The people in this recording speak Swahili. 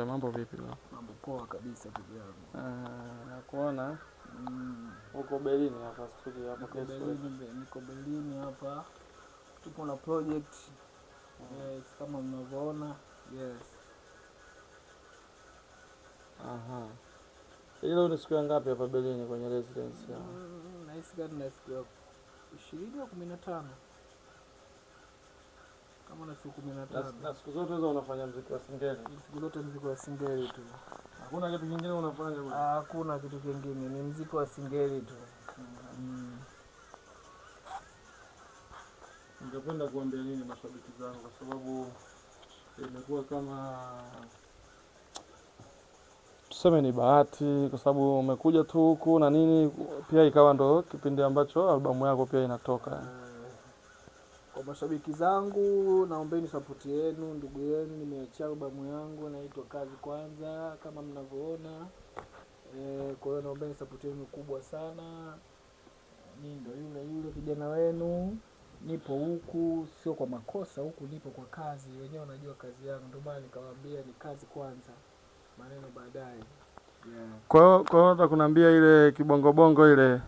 Mambo vipi bwana? Mambo poa kabisa ndugu yangu. Nakuona uko Berlin hapa studio hapa kesho. Niko Berlin hapa. Tupo na project. Yes, kama mnavyoona. Yes. Aha. Hilo ni siku ya ngapi hapa Berlin kwenye residence yao? Nice garden na siku ya 20 au 15. Kama na siku 15. Na siku zote hizo unafanya muziki wa singeli? Siku zote muziki wa singeli tu. Hakuna kitu kingine unafanya bwana? Hakuna kitu kingine, ni muziki wa singeli tu. Ningependa kuambia nini mashabiki zangu kwa sababu imekuwa kama tuseme ni bahati kwa sababu umekuja tu huku na nini, pia ikawa ndo kipindi ambacho albamu yako pia inatoka. Kwa mashabiki zangu naombeni support yenu, ndugu yenu, nimeachia albamu yangu inaitwa Kazi Kwanza kama mnavyoona. Kwa hiyo naombeni support yenu kubwa sana. Mimi ndo yule kijana wenu. Nipo huku sio kwa makosa, huku nipo kwa kazi. Wenyewe wanajua kazi yangu, ndio maana nikawaambia ni kazi kwanza, maneno baadaye. Kwa hiyo hata kunaambia ile kibongo bongo ile